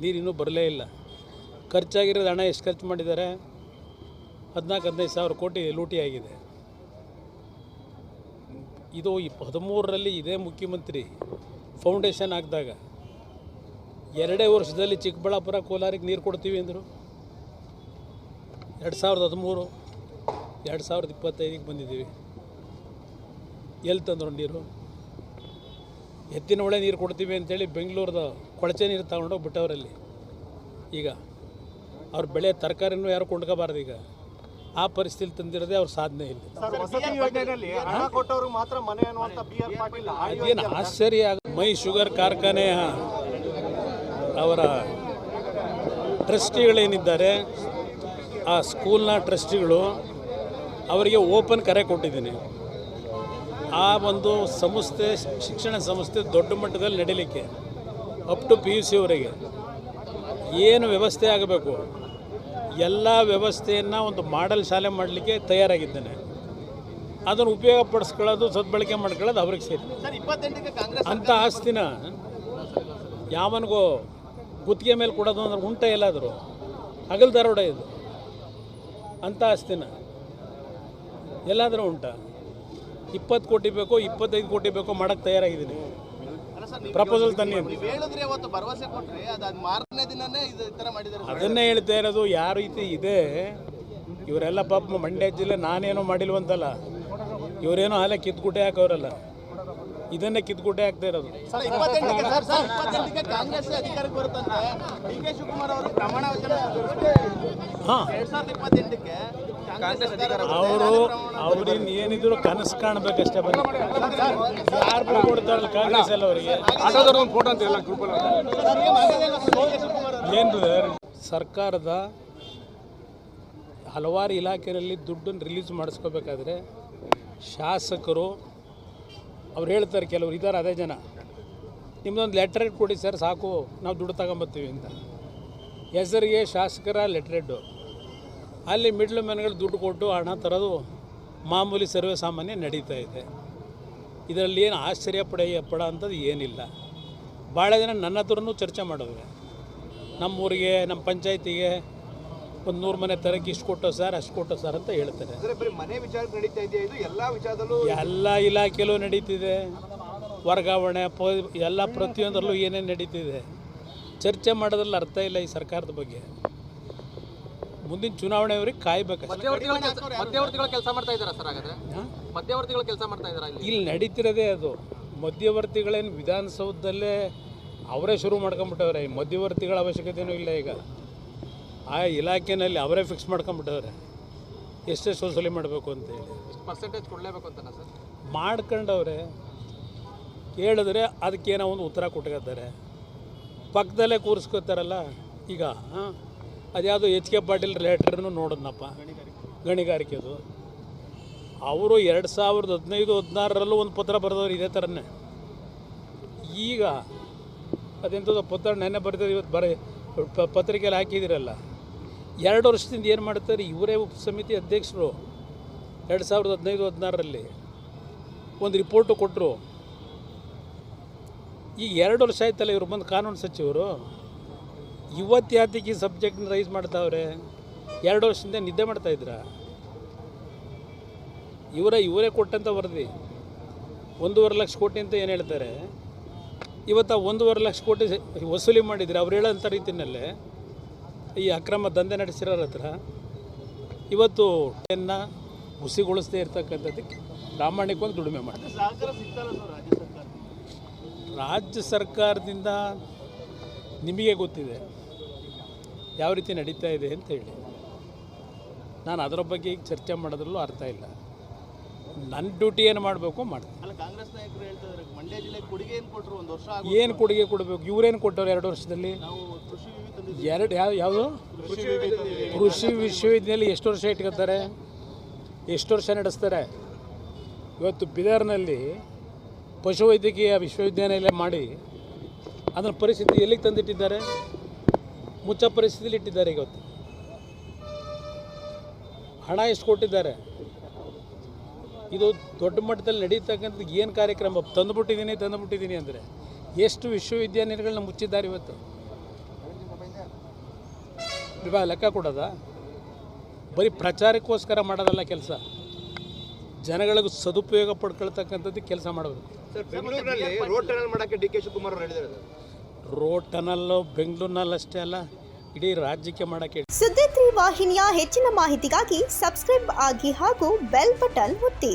ನೀರು ಇನ್ನೂ ಬರಲೇ ಇಲ್ಲ. ಖರ್ಚಾಗಿರೋದು ಹಣ ಎಷ್ಟು ಖರ್ಚು ಮಾಡಿದ್ದಾರೆ? 14-15 ಸಾವಿರ ಕೋಟಿ ಲೂಟಿ ಆಗಿದೆ. ಇದು 13ರಲ್ಲಿ ಇದೇ ಮುಖ್ಯಮಂತ್ರಿ ಫೌಂಡೇಶನ್ ಹಾಕಿದಾಗ 2 ವರ್ಷದಲ್ಲಿ ಚಿಕ್ಕಬಳ್ಳಾಪುರ ಕೋಲಾರಕ್ಕೆ ನೀರು ಕೊಡ್ತೀವಿ ಅಂದರು. 2013 2025ಗೆ ಬಂದಿದ್ದೀವಿ. ಎಲ್ಲಿ ತಂದರು ನೀರು? ಎತ್ತಿನ ಹೊಳೆ ನೀರು ಕೊಡ್ತೀವಿ ಅಂತೇಳಿ ಬೆಂಗಳೂರದ ಕೊಳಚೆ ನೀರು ತಗೊಂಡೋಗಿ ಬಿಟ್ಟವರಲ್ಲಿ. ಈಗ ಅವ್ರು ಬೆಳೆ ತರಕಾರಿನೂ ಯಾರು ಕೊಂಡ್ಕೋಬಾರ್ದು. ಈಗ ಆ ಪರಿಸ್ಥಿತಿ ತಂದಿರೋದೇ ಅವ್ರ ಸಾಧನೆ ಇಲ್ಲ. ಅದೇನು ಆಶ್ಚರ್ಯ ಆಗ. ಮೈ ಶುಗರ್ ಕಾರ್ಖಾನೆಯ ಅವರ ಟ್ರಸ್ಟಿಗಳೇನಿದ್ದಾರೆ, ಆ ಸ್ಕೂಲ್ನ ಟ್ರಸ್ಟಿಗಳು ಅವರಿಗೆ ಓಪನ್ ಕರೆ ಕೊಟ್ಟಿದ್ದೀನಿ. ಆ ಒಂದು ಸಂಸ್ಥೆ, ಶಿಕ್ಷಣ ಸಂಸ್ಥೆ ದೊಡ್ಡ ಮಟ್ಟದಲ್ಲಿ ನಡೀಲಿಕ್ಕೆ ಅಪ್ ಟು PUC ಅವರೆಗೆ ಏನು ವ್ಯವಸ್ಥೆ ಆಗಬೇಕು ಎಲ್ಲ ವ್ಯವಸ್ಥೆಯನ್ನು ಒಂದು ಮಾಡೆಲ್ ಶಾಲೆ ಮಾಡಲಿಕ್ಕೆ ತಯಾರಾಗಿದ್ದೇನೆ. ಅದನ್ನು ಉಪಯೋಗ ಪಡಿಸ್ಕೊಳ್ಳೋದು, ಸದ್ಬಳಕೆ ಮಾಡ್ಕೊಳ್ಳೋದು ಅವ್ರಿಗೆ ಸೇರಿ. ಅಂಥ ಆಸ್ತಿನ ಯಾವನಿಗೋ ಗುತ್ತಿಗೆ ಮೇಲೆ ಕೊಡೋದು ಅಂದ್ರೆ ಉಂಟ ಎಲ್ಲಾದರೂ ಹಗಲು ದಾರೋಡ ಇದು. ಅಂಥ ಆಸ್ತಿನ ಎಲ್ಲಾದರೂ ಉಂಟ? 20 ಕೋಟಿ ಬೇಕೋ 25 ಕೋಟಿ ಬೇಕೋ ಮಾಡೋಕ್ಕೆ ತಯಾರಾಗಿದ್ದೀನಿ. ಪ್ರಪೋಸಲ್ ತನ್ನಿ. ಅದನ್ನೇ ಹೇಳ್ತಾ ಇರೋದು. ಯಾವ ರೀತಿ ಇದೆ ಇವರೆಲ್ಲ ಪಾಪ ಮಂಡ್ಯ ಜಿಲ್ಲೆ ನಾನೇನೋ ಮಾಡಿಲ್ವಂತಲ್ಲ, ಇವರೇನೋ ಹಾಲೆ ಕಿತ್ಕುಟೆ ಹಾಕೋರಲ್ಲ, ಇದನ್ನೇ ಕಿತ್ಕುಟೆ ಹಾಕ್ತಾ ಇರೋದು. ಹಾಂ, ಅವ್ರಿನ್ ಏನಿದ್ರು ಕನಸು ಕಾಣಬೇಕಷ್ಟೇ. ಬನ್ನಿ, ಯಾರು ಕೊಡ್ತಾರಲ್ಲ ಕಾಂಗ್ರೆಸ್ ಎಲ್ಲ ಅವರಿಗೆ ಏನು ಸರ್ಕಾರದ ಹಲವಾರು ಇಲಾಖೆಯಲ್ಲಿ ದುಡ್ಡನ್ನು ರಿಲೀಸ್ ಮಾಡಿಸ್ಕೋಬೇಕಾದ್ರೆ ಶಾಸಕರು ಅವ್ರು ಹೇಳ್ತಾರೆ, ಕೆಲವರು ಇದ್ದಾರೆ ಅದೇ ಜನ, ನಿಮ್ಮದೊಂದು ಲೆಟರ್ ಕೊಡಿ ಸರ್ ಸಾಕು, ನಾವು ದುಡ್ಡು ತಗೊಂಬರ್ತೀವಿ ಅಂತ. ಹೆಸರಿಗೆ ಶಾಸಕರ ಲೆಟ್ರೆಡ್ಡು, ಅಲ್ಲಿ ಮಿಡ್ಲ್ ಮ್ಯಾನ್ಗಳು ದುಡ್ಡು ಕೊಟ್ಟು ಹಣ ತರೋದು ಮಾಮೂಲಿ ಸರ್ವೇ ಸಾಮಾನ್ಯ ನಡೀತಾ ಇದೆ. ಇದರಲ್ಲಿ ಏನು ಆಶ್ಚರ್ಯ ಪಡೋ ಅಂಥದ್ದು ಏನಿಲ್ಲ. ಭಾಳ ಜನ ನನ್ನ ಹತ್ರನೂ ಚರ್ಚೆ ಮಾಡಿದ್ರೆ, ನಮ್ಮೂರಿಗೆ, ನಮ್ಮ ಪಂಚಾಯತಿಗೆ ಒಂದು 100 ಮನೆ ತರಕ್ಕೆ ಇಷ್ಟು ಕೊಟ್ಟೋ ಸರ್, ಅಷ್ಟು ಕೊಟ್ಟೋ ಸರ್ ಅಂತ ಹೇಳ್ತಾರೆ. ಎಲ್ಲ ಇಲಾಖೆಯಲ್ಲೂ ನಡೀತಿದೆ, ವರ್ಗಾವಣೆ ಎಲ್ಲ ಪ್ರತಿಯೊಂದರಲ್ಲೂ ಏನೇನು ನಡೀತಿದೆ. ಚರ್ಚೆ ಮಾಡೋದ್ರಲ್ಲಿ ಅರ್ಥ ಇಲ್ಲ ಈ ಸರ್ಕಾರದ ಬಗ್ಗೆ. ಮುಂದಿನ ಚುನಾವಣೆಯವ್ರಿಗೆ ಕಾಯ್ಬೇಕು. ಮಧ್ಯವರ್ತಿಗಳು ಕೆಲಸ ಮಾಡ್ತಾ ಇದ್ದಾರೆ ಸರ್. ಹಾಗಾದ್ರೆ ಮಧ್ಯವರ್ತಿಗಳು ಕೆಲಸ ಮಾಡ್ತಾ ಇದ್ದಾರೆ ಇಲ್ಲಿ ನಡೀತಿರೋದೇ ಅದು. ಮಧ್ಯವರ್ತಿಗಳೇನು ವಿಧಾನಸೌಧದಲ್ಲೇ ಅವರೇ ಶುರು ಮಾಡ್ಕೊಂಬಿಟ್ಟವ್ರೆ. ಮಧ್ಯವರ್ತಿಗಳ ಅವಶ್ಯಕತೆಯೂ ಇಲ್ಲ. ಈಗ ಆ ಇಲಾಖೆಯಲ್ಲಿ ಅವರೇ ಫಿಕ್ಸ್ ಮಾಡ್ಕೊಂಬಿಟ್ಟವ್ರೆ ಎಷ್ಟೆಷ್ಟು ವಸೂಲಿ ಮಾಡಬೇಕು ಅಂತೇಳಿ. ಪರ್ಸೆಂಟೇಜ್ ಕೊಡಲೇಬೇಕು ಅಂತ ಸರ್ ಮಾಡ್ಕೊಂಡವ್ರೆ. ಕೇಳಿದ್ರೆ ಅದಕ್ಕೇನೋ ಒಂದು ಉತ್ತರ ಕೊಟ್ಕೊತಾರೆ. ಪಕ್ಕದಲ್ಲೇ ಕೂರಿಸ್ಕೋತಾರಲ್ಲ. ಈಗ ಅದ್ಯಾವುದು HK ಪಾಟೀಲ್ ಲೆಟ್ರನ್ನು ನೋಡೋದನಪ್ಪ, ಗಣಿಗಾರಿಕೆದು. ಅವರು 2015-16ರಲ್ಲೂ ಒಂದು ಪತ್ರ ಬರೆದವ್ರು ಇದೇ ಥರನೇ. ಈಗ ಅದೆಂಥದ್ದು ಪತ್ರ ನೆನ್ನೆ ಬರೆದಿದ್ದು, ಇವತ್ತು ಪತ್ರಿಕೆಯಲ್ಲಿ ಹಾಕಿದಿರಲ್ಲ. 2 ವರ್ಷದಿಂದ ಏನು ಮಾಡ್ತಾರೆ ಇವರೇ ಉಪಸಮಿತಿ ಅಧ್ಯಕ್ಷರು. 2015-16ರಲ್ಲಿ ಒಂದು ರಿಪೋರ್ಟು ಕೊಟ್ಟರು. ಈಗ 2 ವರ್ಷ ಆಯ್ತಲ್ಲ ಇವರು ಬಂದು ಕಾನೂನು ಸಚಿವರು. ಇವತ್ತು ಯಾತಕ್ಕೆ ಈ ಸಬ್ಜೆಕ್ಟ್ನ ರೈಸ್ ಮಾಡ್ತಾವ್ರೆ? 2 ವರ್ಷದಿಂದ ನಿದ್ದೆ ಮಾಡ್ತಾಯಿದ್ರ? ಇವರೇ ಕೊಟ್ಟಂಥ ವರದಿ 1.5 ಲಕ್ಷ ಕೋಟಿ ಅಂತ ಏನು ಹೇಳ್ತಾರೆ. ಇವತ್ತು 1.5 ಲಕ್ಷ ಕೋಟಿ ವಸೂಲಿ ಮಾಡಿದರೆ ಅವ್ರು ಹೇಳೋಂಥ ರೀತಿಯಲ್ಲೇ ಈ ಅಕ್ರಮ ದಂಧೆ ನಡೆಸಿರೋರ ಹತ್ರ ಇವತ್ತು ಹುಸಿಗೊಳಿಸದೇ ಇರ್ತಕ್ಕಂಥದ್ದಕ್ಕೆ ಪ್ರಾಮಾಣಿಕವಾಗಿ ದುಡಿಮೆ ಮಾಡ್ತಾರೆ. ರಾಜ್ಯ ಸರ್ಕಾರದಿಂದ ನಿಮಗೆ ಗೊತ್ತಿದೆ ಯಾವ ರೀತಿ ನಡೀತಾ ಇದೆ ಅಂತ ಹೇಳಿ. ನಾನು ಅದರ ಬಗ್ಗೆ ಈಗ ಚರ್ಚೆ ಮಾಡೋದ್ರಲ್ಲೂ ಅರ್ಥ ಇಲ್ಲ. ನನ್ನ ಡ್ಯೂಟಿ ಏನು ಮಾಡಬೇಕು ಮಾಡ್ತೀನಿ. ಕಾಂಗ್ರೆಸ್ ನಾಯಕರು ಹೇಳ್ತಾರೆ ಮಂಡ್ಯ ಜಿಲ್ಲೆಗೆ ಕೊಡುಗೆ ಏನು ಕೊಟ್ಟರು, 1 ವರ್ಷ ಏನು ಕೊಡುಗೆ ಕೊಡಬೇಕು? ಇವರೇನು ಕೊಟ್ಟವ್ರು 2 ವರ್ಷದಲ್ಲಿ? ಯಾವುದು ಕೃಷಿ ವಿಶ್ವವಿದ್ಯಾಲಯ ಎಷ್ಟು ವರ್ಷ ಇಟ್ಕೊತಾರೆ? ಎಷ್ಟು ವರ್ಷ ನಡೆಸ್ತಾರೆ? ಇವತ್ತು ಬಿದರ್ನಲ್ಲಿ ಪಶುವೈದ್ಯಕೀಯ ವಿಶ್ವವಿದ್ಯಾನಿಲಯ ಮಾಡಿ ಅದರ ಪರಿಸ್ಥಿತಿ ಎಲ್ಲಿಗೆ ತಂದಿಟ್ಟಿದ್ದಾರೆ? ಮುಚ್ಚ ಪರಿಸ್ಥಿತಿಯಲ್ಲಿ ಇಟ್ಟಿದ್ದಾರೆ. ಇವತ್ತು ಹಣ ಎಷ್ಟು ಕೊಟ್ಟಿದ್ದಾರೆ? ಇದು ದೊಡ್ಡ ಮಟ್ಟದಲ್ಲಿ ನಡೀತಕ್ಕಂಥ ಏನು ಕಾರ್ಯಕ್ರಮ ತಂದುಬಿಟ್ಟಿದ್ದೀನಿ ಅಂದರೆ ಎಷ್ಟು ವಿಶ್ವವಿದ್ಯಾನಿಲಯಗಳನ್ನ ಮುಚ್ಚಿದ್ದಾರೆ ಇವತ್ತು. ಇವಾಗ ಲೆಕ್ಕ ಕೊಡೋದ ಬರೀ ಪ್ರಚಾರಕ್ಕೋಸ್ಕರ ಮಾಡೋದಲ್ಲ ಕೆಲಸ, ಜನಗಳಿಗೆ ಸದುಪಯೋಗ ಪಡ್ಕೊಳ್ತಕ್ಕಂಥದ್ದು ಕೆಲಸ ಮಾಡಬೇಕು. ಸರ್ ಬೆಂಗಳೂರಿನಲ್ಲಿ ರೋಡ್ ಟನಲ್ ಮಾಡಕ್ಕೆ ಡಿ ಕೆ ಶಿವಕುಮಾರ್ ಅವರು ಹೇಳಿದ್ದಾರೆ. ರೋಡ್ ಟನಲ್ಲು ಬೆಂಗಳೂರಿನಲ್ಲಿ ಅಷ್ಟೇ ಅಲ್ಲ, ಇಡೀ ರಾಜ್ಯಕ್ಕೆ ಮಾಡೋಕ್ಕೆ. ಸುದ್ದಿ 3 ವಾಹಿನಿಯ ಹೆಚ್ಚಿನ ಮಾಹಿತಿಗಾಗಿ ಸಬ್ಸ್ಕ್ರೈಬ್ ಆಗಿ ಹಾಗೂ ಬೆಲ್ ಬಟನ್ ಒತ್ತಿ.